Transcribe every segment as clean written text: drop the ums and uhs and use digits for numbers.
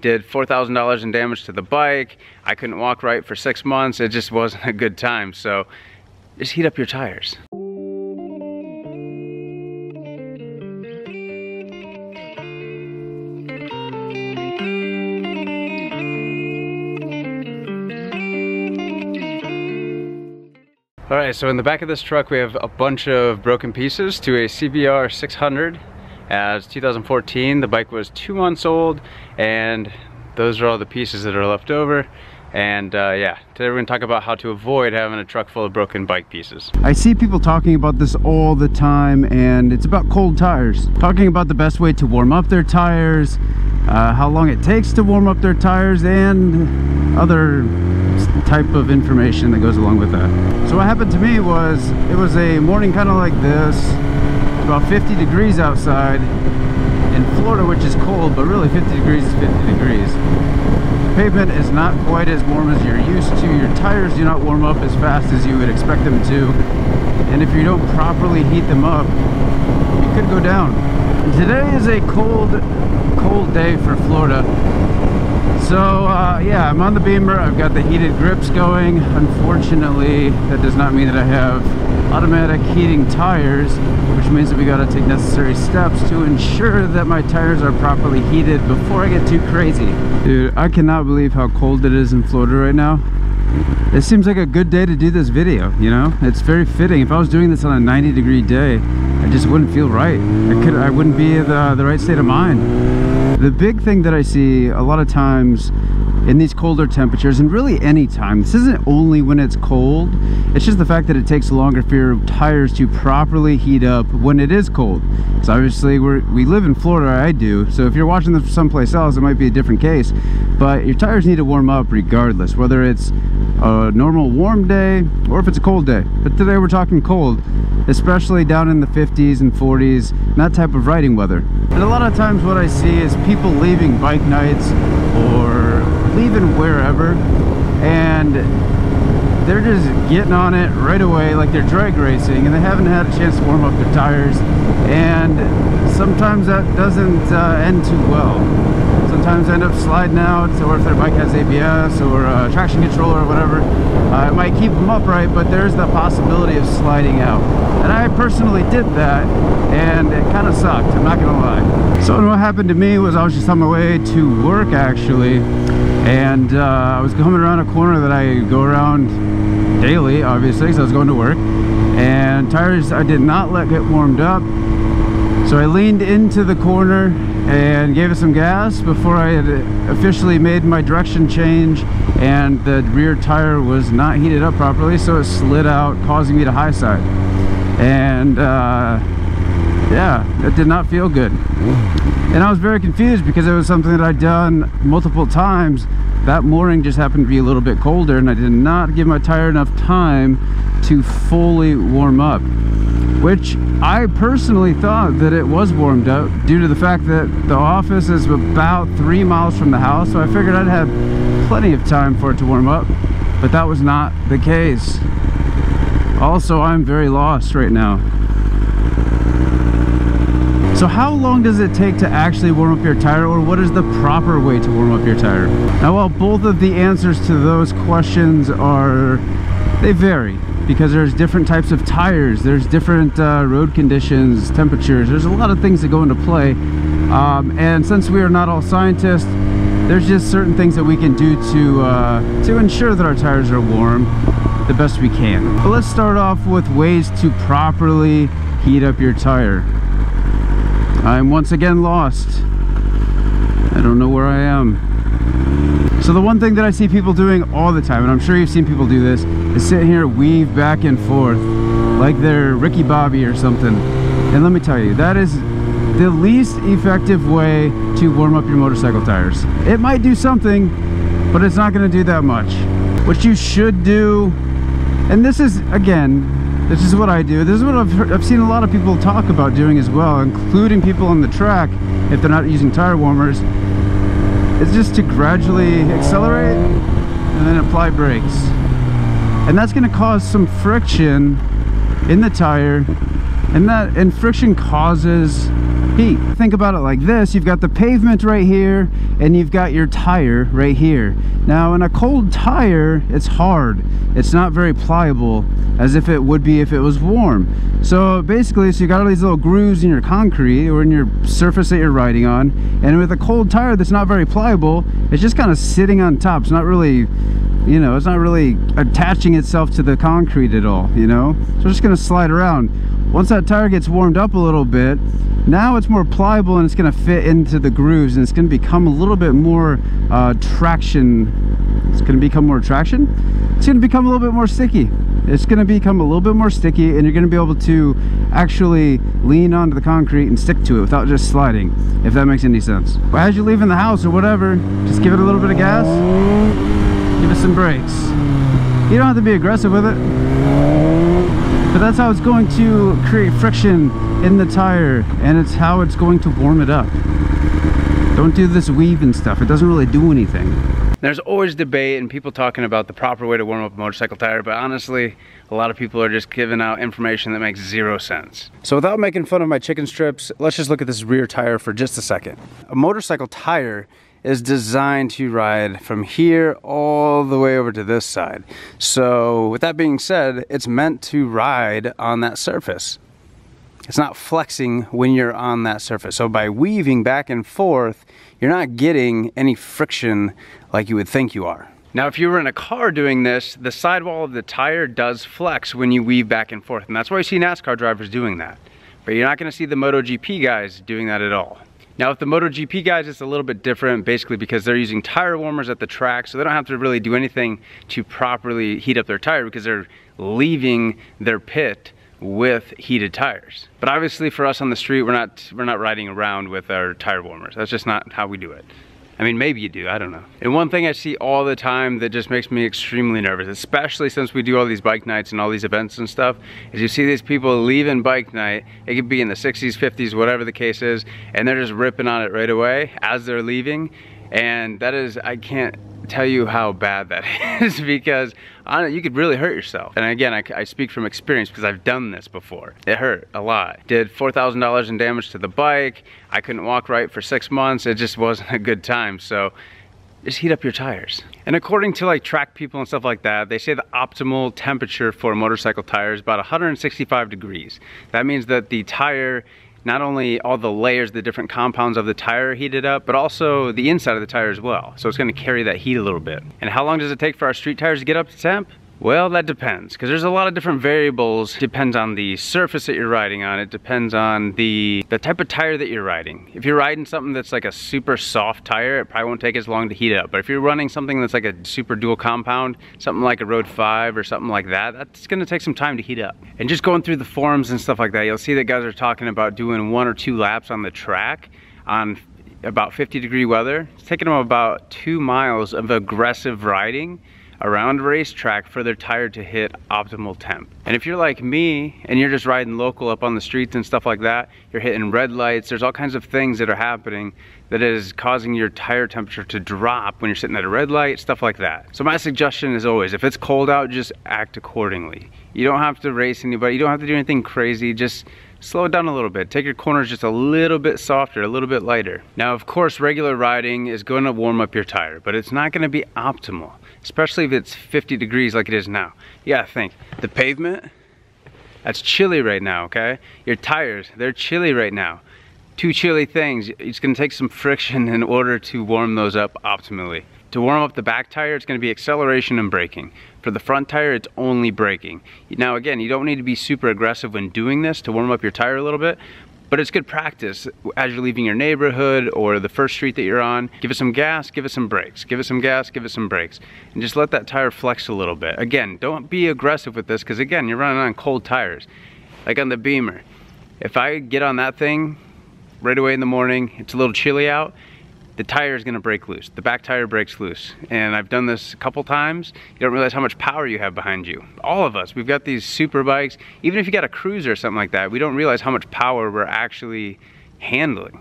did $4,000 in damage to the bike. I couldn't walk right for 6 months. It just wasn't a good time. So just heat up your tires. Alright, so in the back of this truck we have a bunch of broken pieces to a CBR 600 as 2014. The bike was 2 months old, and those are all the pieces that are left over. And yeah, today we're going to talk about how to avoid having a truck full of broken bike pieces. I see people talking about this all the time, and it's about cold tires. Talking about the best way to warm up their tires, how long it takes to warm up their tires, and other type of information that goes along with that. So what happened to me was, it was a morning kind of like this. It's about 50 degrees outside in Florida, which is cold, but really 50 degrees is 50 degrees. The pavement is not quite as warm as you're used to. Your tires do not warm up as fast as you would expect them to. And if you don't properly heat them up, you could go down. Today is a cold day for Florida. So yeah, I'm on the Beamer. I've got the heated grips going. Unfortunately, that does not mean that I have automatic heating tires, which means that we got to take necessary steps to ensure that my tires are properly heated before I get too crazy. Dude, I cannot believe how cold it is in Florida right now. It seems like a good day to do this video, you know? It's very fitting. If I was doing this on a 90-degree day, I just wouldn't feel right. I wouldn't be in the right state of mind. The big thing that I see a lot of times in these colder temperatures, and really any time, this isn't only when it's cold, it's just the fact that it takes longer for your tires to properly heat up when it is cold. Because obviously we live in Florida, I do, so if you're watching this someplace else, it might be a different case, but your tires need to warm up regardless, whether it's a normal warm day or if it's a cold day. But today we're talking cold, especially down in the 50s and 40s, that type of riding weather. And a lot of times what I see is people leaving bike nights or leaving wherever, and they're just getting on it right away like they're drag racing, and they haven't had a chance to warm up their tires, and sometimes that doesn't end too well. Sometimes they end up sliding out, or if their bike has ABS or traction control or whatever, it might keep them upright, but there's the possibility of sliding out. And I personally did that, and it kind of sucked, I'm not gonna lie. So what happened to me was I was just on my way to work actually, and I was coming around a corner that I go around daily, obviously, because I was going to work, and tires I did not let get warmed up. So I leaned into the corner and gave it some gas before I had officially made my direction change, and the rear tire was not heated up properly, so it slid out, causing me to high side. And yeah, it did not feel good. And I was very confused because it was something that I'd done multiple times. That morning just happened to be a little bit colder, and I did not give my tire enough time to fully warm up, which I personally thought that it was warmed up due to the fact that the office is about 3 miles from the house, so I figured I'd have plenty of time for it to warm up, but that was not the case. Also, I'm very lost right now. So how long does it take to actually warm up your tire, or what is the proper way to warm up your tire? Now, while both of the answers to those questions they vary, because there's different types of tires, there's different road conditions, temperatures, there's a lot of things that go into play, and since we are not all scientists, there's just certain things that we can do to ensure that our tires are warm the best we can. But let's start off with ways to properly heat up your tire. I'm once again lost. I don't know where I am. So the one thing that I see people doing all the time, and I'm sure you've seen people do this, is sit here, weave back and forth like they're Ricky Bobby or something. And let me tell you, that is the least effective way to warm up your motorcycle tires. It might do something, but it's not going to do that much. What you should do, and this is, again, this is what I do. This is what I've seen a lot of people talk about doing as well, including people on the track, if they're not using tire warmers. It's just to gradually accelerate and then apply brakes. And that's going to cause some friction in the tire, and friction causes heat. Think about it like this. You've got the pavement right here and you've got your tire right here. Now in a cold tire, it's hard. It's not very pliable as if it would be if it was warm. So basically, so you got all these little grooves in your concrete or in your surface that you're riding on, and with a cold tire that's not very pliable, it's just kind of sitting on top. It's not really, you know, it's not really attaching itself to the concrete at all, you know? So it's just gonna slide around. Once that tire gets warmed up a little bit, now it's more pliable and it's gonna fit into the grooves, and it's gonna become a little bit more traction. It's gonna become more traction? It's gonna become a little bit more sticky. It's gonna become a little bit more sticky, and you're gonna be able to actually lean onto the concrete and stick to it without just sliding, if that makes any sense. But as you're leaving the house or whatever, just give it a little bit of gas, give it some brakes. You don't have to be aggressive with it, but that's how it's going to create friction in the tire, and it's how it's going to warm it up. Don't do this weave and stuff. It doesn't really do anything. There's always debate and people talking about the proper way to warm up a motorcycle tire, but honestly, a lot of people are just giving out information that makes zero sense. So without making fun of my chicken strips, let's just look at this rear tire for just a second. A motorcycle tire is designed to ride from here all the way over to this side. So with that being said, it's meant to ride on that surface. It's not flexing when you're on that surface. So by weaving back and forth, you're not getting any friction like you would think you are. Now, if you were in a car doing this, the sidewall of the tire does flex when you weave back and forth. And that's why you see NASCAR drivers doing that. But you're not gonna see the MotoGP guys doing that at all. Now with the MotoGP guys, it's a little bit different, basically because they're using tire warmers at the track, so they don't have to really do anything to properly heat up their tire because they're leaving their pit with heated tires. But obviously for us on the street, we're not riding around with our tire warmers. That's just not how we do it. I mean, maybe you do, I don't know. And one thing I see all the time that just makes me extremely nervous, especially since we do all these bike nights and all these events and stuff, is you see these people leaving bike night, it could be in the 60s, 50s, whatever the case is, and they're just ripping on it right away as they're leaving. And that is, I can't tell you how bad that is, because you could really hurt yourself. And again, I speak from experience because I've done this before. It hurt a lot. Did $4,000 in damage to the bike. I couldn't walk right for 6 months. It just wasn't a good time. So just heat up your tires. And according to like track people and stuff like that, they say the optimal temperature for a motorcycle tire is about 165 degrees. That means that the tire, not only all the layers, the different compounds of the tire are heated up, but also the inside of the tire as well. So it's gonna carry that heat a little bit. And how long does it take for our street tires to get up to temp? Well, that depends, because there's a lot of different variables. It depends on the surface that you're riding on. It depends on the type of tire that you're riding. If you're riding something that's like a super soft tire, it probably won't take as long to heat up. But if you're running something that's like a super dual compound, something like a Road 5 or something like that, that's gonna take some time to heat up. And just going through the forums and stuff like that, you'll see that guys are talking about doing 1 or 2 laps on the track on about 50-degree weather. It's taking them about 2 miles of aggressive riding around a racetrack for their tire to hit optimal temp. And if you're like me and you're just riding local up on the streets and stuff like that, you're hitting red lights, there's all kinds of things that are happening that is causing your tire temperature to drop when you're sitting at a red light, stuff like that. So my suggestion is always, if it's cold out, just act accordingly. You don't have to race anybody, you don't have to do anything crazy, just slow it down a little bit. Take your corners just a little bit softer, a little bit lighter. Now, of course, regular riding is going to warm up your tire, but it's not going to be optimal, especially if it's 50 degrees like it is now. You gotta think, the pavement, that's chilly right now, okay? Your tires, they're chilly right now. 2 chilly things, it's gonna take some friction in order to warm those up optimally. To warm up the back tire, it's gonna be acceleration and braking. For the front tire, it's only braking. Now again, you don't need to be super aggressive when doing this to warm up your tire a little bit, but it's good practice as you're leaving your neighborhood or the first street that you're on. Give it some gas, give it some brakes. Give it some gas, give it some brakes. And just let that tire flex a little bit. Again, don't be aggressive with this, because again, you're running on cold tires. Like on the Beamer. If I get on that thing right away in the morning, it's a little chilly out, the tire is gonna break loose. The back tire breaks loose. And I've done this a couple times. You don't realize how much power you have behind you. All of us, we've got these super bikes. Even if you got a cruiser or something like that, we don't realize how much power we're actually handling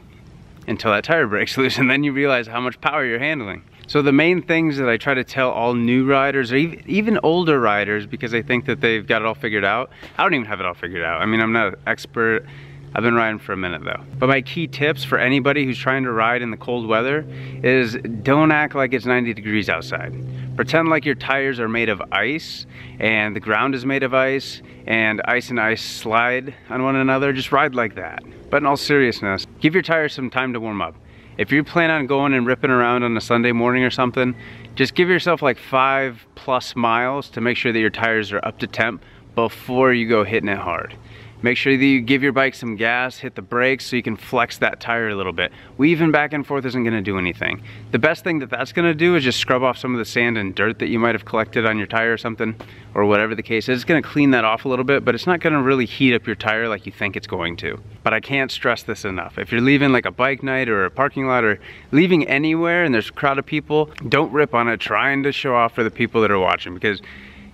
until that tire breaks loose, and then you realize how much power you're handling. So the main things that I try to tell all new riders, or even older riders, because they think that they've got it all figured out. I don't even have it all figured out. I mean, I'm not an expert. I've been riding for a minute though. But my key tips for anybody who's trying to ride in the cold weather is don't act like it's 90 degrees outside. Pretend like your tires are made of ice and the ground is made of ice and ice slide on one another. Just ride like that. But in all seriousness, give your tires some time to warm up. If you plan on going and ripping around on a Sunday morning or something, just give yourself like 5+ miles to make sure that your tires are up to temp before you go hitting it hard. Make sure that you give your bike some gas, hit the brakes so you can flex that tire a little bit. Weaving back and forth isn't gonna do anything. The best thing that that's gonna do is just scrub off some of the sand and dirt that you might have collected on your tire or something, or whatever the case is. It's gonna clean that off a little bit, but it's not gonna really heat up your tire like you think it's going to. But I can't stress this enough. If you're leaving like a bike night or a parking lot or leaving anywhere and there's a crowd of people, don't rip on it trying to show off for the people that are watching, because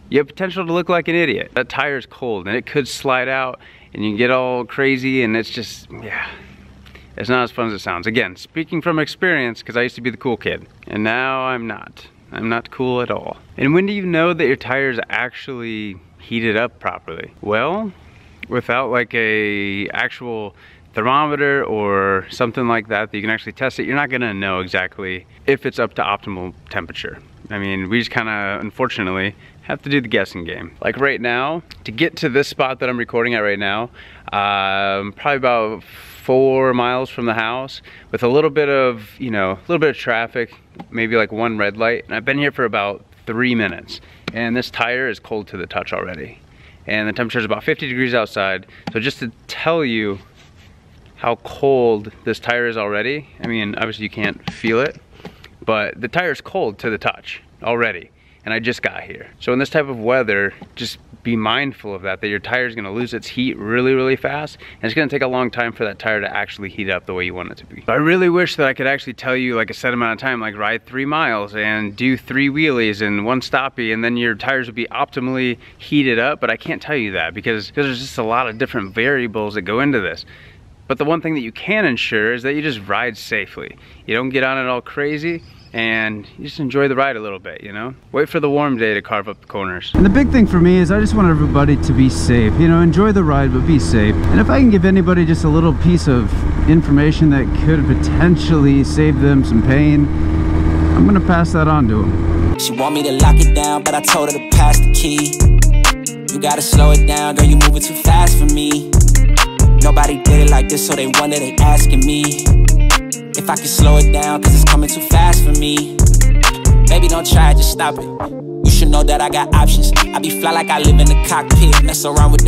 you have potential to look like an idiot. That tire's cold and it could slide out and you get all crazy, and it's just, yeah, it's not as fun as it sounds. Again, speaking from experience, because I used to be the cool kid, and now I'm not. I'm not cool at all. And when do you know that your tires actually heated up properly? Well, without like a actual thermometer or something like that you can actually test it, you're not gonna know exactly if it's up to optimal temperature. I mean, we just kind of, unfortunately, have to do the guessing game. Like right now, to get to this spot that I'm recording at right now, probably about 4 miles from the house, with a little bit of, you know, a little bit of traffic, maybe like one red light, and I've been here for about 3 minutes, and this tire is cold to the touch already. And the temperature is about 50 degrees outside. So just to tell you how cold this tire is already, I mean, obviously you can't feel it, but the tire is cold to the touch already, and I just got here. So in this type of weather, just be mindful of that your tire is gonna lose its heat really, really fast, and it's gonna take a long time for that tire to actually heat up the way you want it to be. But I really wish that I could actually tell you like a set amount of time, like ride 3 miles and do 3 wheelies and 1 stoppie, and then your tires would be optimally heated up, but I can't tell you that because there's just a lot of different variables that go into this. But the one thing that you can ensure is that you just ride safely. You don't get on it all crazy, and you just enjoy the ride a little bit, you know? Wait for the warm day to carve up the corners. And the big thing for me is I just want everybody to be safe. You know, enjoy the ride, but be safe. And if I can give anybody just a little piece of information that could potentially save them some pain, I'm gonna pass that on to them. She want me to lock it down, but I told her to pass the key. You gotta slow it down, girl, you moving too fast for me. Nobody did it like this, so they wonder, they asking me if I can slow it down, cause it's coming too fast for me. Baby, don't try it, just stop it. You should know that I got options. I be fly like I live in the cockpit, mess around with the